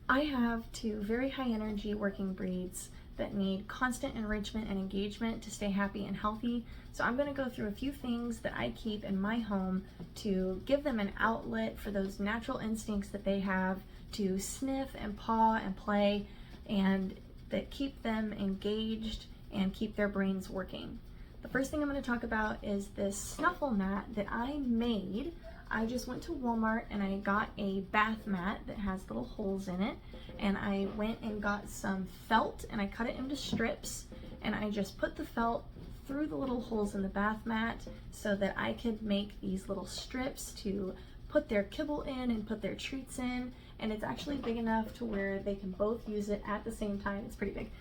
I have two very high energy working breeds that need constant enrichment and engagement to stay happy and healthy. So I'm going to go through a few things that I keep in my home to give them an outlet for those natural instincts that they have to sniff and paw and play, and that keep them engaged and keep their brains working. The first thing I'm going to talk about is this snuffle mat that I made. I just went to Walmart and I got a bath mat that has little holes in it, and I went and got some felt and I cut it into strips, and I just put the felt through the little holes in the bath mat so that I could make these little strips to put their kibble in and put their treats in. And it's actually big enough to where they can both use it at the same time. It's pretty big.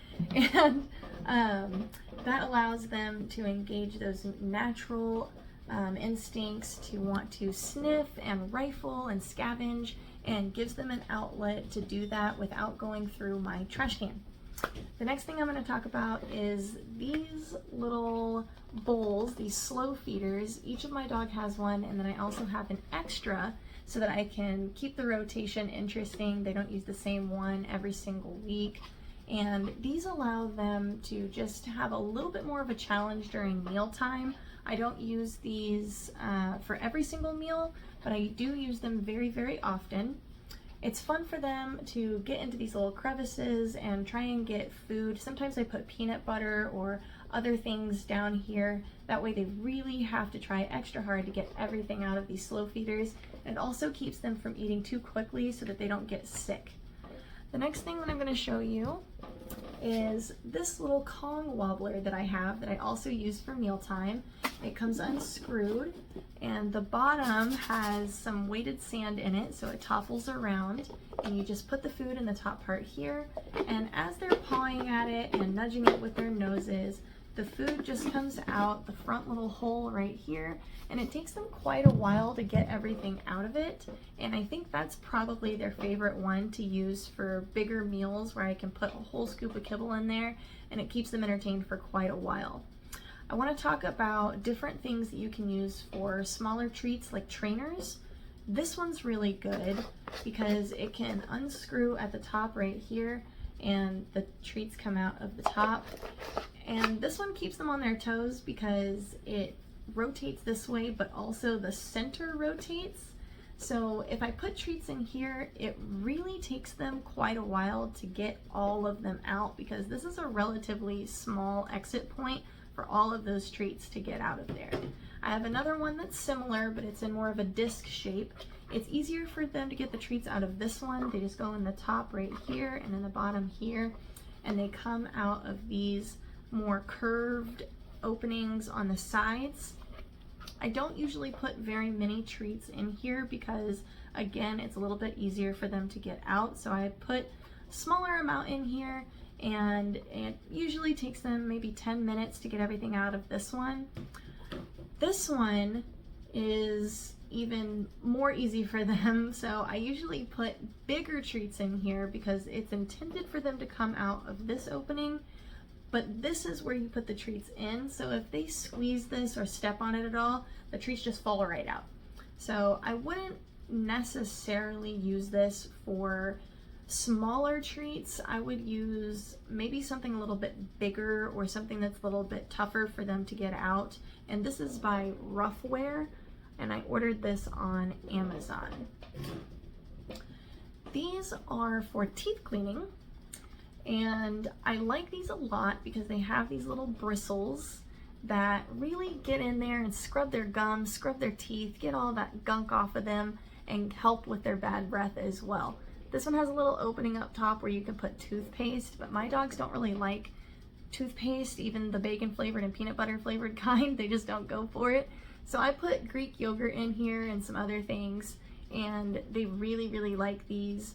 And that allows them to engage those natural instincts to want to sniff and rifle and scavenge, and gives them an outlet to do that without going through my trash can. The next thing I'm going to talk about is these little bowls, these slow feeders. Each of my dog has one, and then I also have an extra so that I can keep the rotation interesting. They don't use the same one every single week. And these allow them to just have a little bit more of a challenge during mealtime. I don't use these for every single meal, but I do use them very, very often. It's fun for them to get into these little crevices and try and get food. Sometimes I put peanut butter or other things down here. That way they really have to try extra hard to get everything out of these slow feeders. It also keeps them from eating too quickly so that they don't get sick. The next thing that I'm going to show you is this little Kong wobbler that I have that I also use for mealtime. It comes unscrewed, and the bottom has some weighted sand in it, so it topples around, and you just put the food in the top part here, and as they're pawing at it and nudging it with their noses, the food just comes out the front little hole right here, and it takes them quite a while to get everything out of it. And I think that's probably their favorite one to use for bigger meals where I can put a whole scoop of kibble in there, and it keeps them entertained for quite a while. I want to talk about different things that you can use for smaller treats like trainers. This one's really good because it can unscrew at the top right here, and the treats come out of the top. And this one keeps them on their toes because it rotates this way, but also the center rotates. So if I put treats in here, it really takes them quite a while to get all of them out, because this is a relatively small exit point for all of those treats to get out of there. I have another one that's similar, but it's in more of a disc shape. It's easier for them to get the treats out of this one. They just go in the top right here and in the bottom here, and they come out of these more curved openings on the sides. I don't usually put very many treats in here because, again, it's a little bit easier for them to get out. So I put a smaller amount in here, and it usually takes them maybe 10 minutes to get everything out of this one. This one is even more easy for them, so I usually put bigger treats in here because it's intended for them to come out of this opening, but this is where you put the treats in, so if they squeeze this or step on it at all, the treats just fall right out. So I wouldn't necessarily use this for smaller treats. I would use maybe something a little bit bigger or something that's a little bit tougher for them to get out. And this is by Roughwear, and I ordered this on Amazon. These are for teeth cleaning, and I like these a lot because they have these little bristles that really get in there and scrub their gums, scrub their teeth, get all that gunk off of them, and help with their bad breath as well. This one has a little opening up top where you can put toothpaste, but my dogs don't really like toothpaste, even the bacon flavored and peanut butter flavored kind. They just don't go for it. So I put Greek yogurt in here and some other things, and they really, really like these.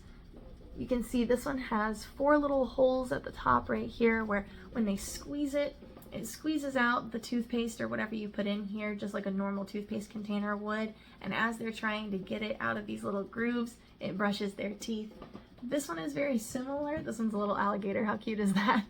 You can see this one has 4 little holes at the top right here where when they squeeze it, it squeezes out the toothpaste or whatever you put in here, just like a normal toothpaste container would. And as they're trying to get it out of these little grooves, it brushes their teeth. This one is very similar. This one's a little alligator. How cute is that?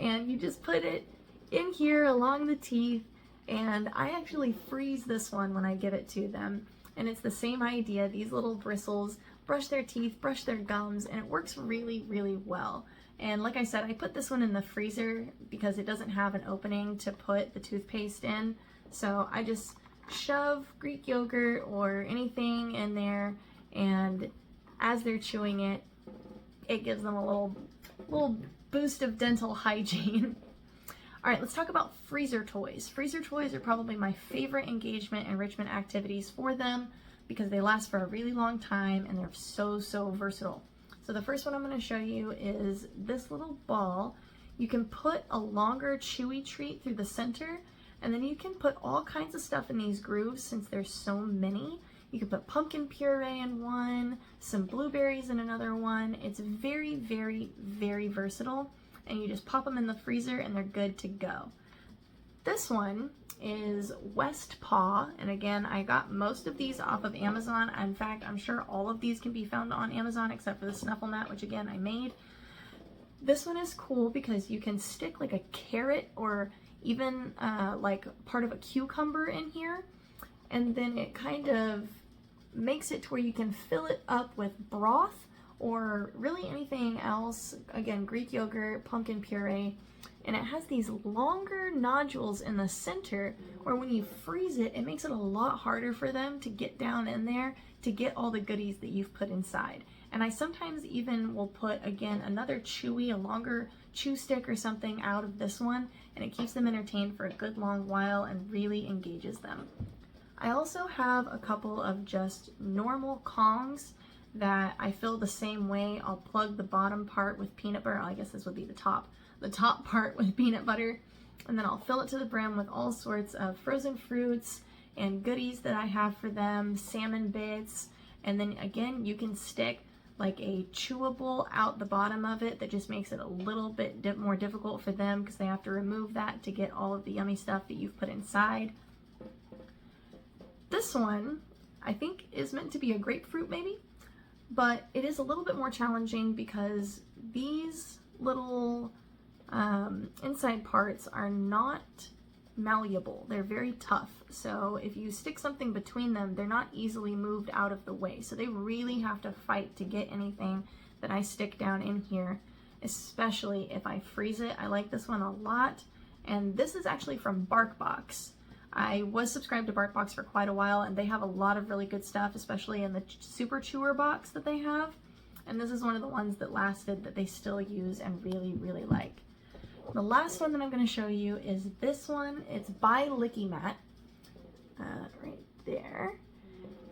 And you just put it in here along the teeth, and I actually freeze this one when I give it to them. And it's the same idea. These little bristles brush their teeth, brush their gums, and it works really, really well. And like I said, I put this one in the freezer because it doesn't have an opening to put the toothpaste in. So I just shove Greek yogurt or anything in there, and as they're chewing it, it gives them a little boost of dental hygiene. All right, let's talk about freezer toys. Freezer toys are probably my favorite engagement enrichment activities for them because they last for a really long time and they're so, so versatile. So the first one I'm going to show you is this little ball. You can put a longer chewy treat through the center, and then you can put all kinds of stuff in these grooves since there's so many. You can put pumpkin puree in one, some blueberries in another one. It's very, very, very versatile, and you just pop them in the freezer and they're good to go. This one is West Paw, and again, I got most of these off of Amazon. In fact, I'm sure all of these can be found on Amazon except for the snuffle mat, which again, I made. This one is cool because you can stick like a carrot or even like part of a cucumber in here, and then it kind of makes it to where you can fill it up with broth or really anything else. Again, Greek yogurt, pumpkin puree, and it has these longer nodules in the center where when you freeze it, it makes it a lot harder for them to get down in there to get all the goodies that you've put inside. And I sometimes even will put, again, another chewy, a longer chew stick or something out of this one, and it keeps them entertained for a good long while and really engages them. I also have a couple of just normal Kongs that I fill the same way. I'll plug the bottom part with peanut butter. I guess this would be the top part with peanut butter, and then I'll fill it to the brim with all sorts of frozen fruits and goodies that I have for them, salmon bits, and then again, you can stick like a chewable out the bottom of it that just makes it a little bit more difficult for them because they have to remove that to get all of the yummy stuff that you've put inside. This one, I think, is meant to be a grapefruit maybe, but it is a little bit more challenging because these little inside parts are not malleable. They're very tough. So if you stick something between them, they're not easily moved out of the way. So they really have to fight to get anything that I stick down in here, especially if I freeze it. I like this one a lot. And this is actually from BarkBox. I was subscribed to BarkBox for quite a while, and they have a lot of really good stuff, especially in the Super Chewer box that they have. And this is one of the ones that lasted that they still use and really, really like. The last one that I'm going to show you is this one. It's by Licky Mat, right there.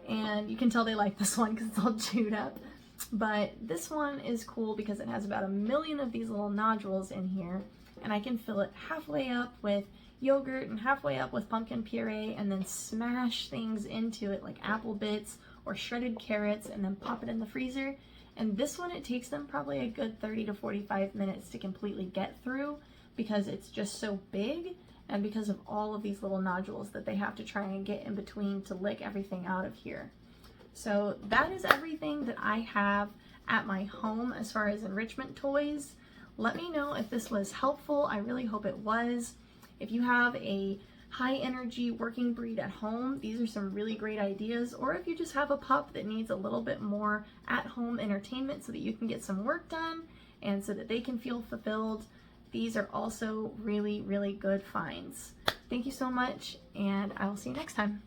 And you can tell they like this one because it's all chewed up. But this one is cool because it has about 1 million of these little nodules in here, and I can fill it halfway up with yogurt and halfway up with pumpkin puree, and then smash things into it like apple bits or shredded carrots, and then pop it in the freezer. And this one, it takes them probably a good 30 to 45 minutes to completely get through because it's just so big and because of all of these little nodules that they have to try and get in between to lick everything out of here. So that is everything that I have at my home as far as enrichment toys. Let me know if this was helpful. I really hope it was. If you have a high energy working breed at home, these are some really great ideas. Or if you just have a pup that needs a little bit more at home entertainment so that you can get some work done and so that they can feel fulfilled, these are also really, really good finds. Thank you so much, and I will see you next time.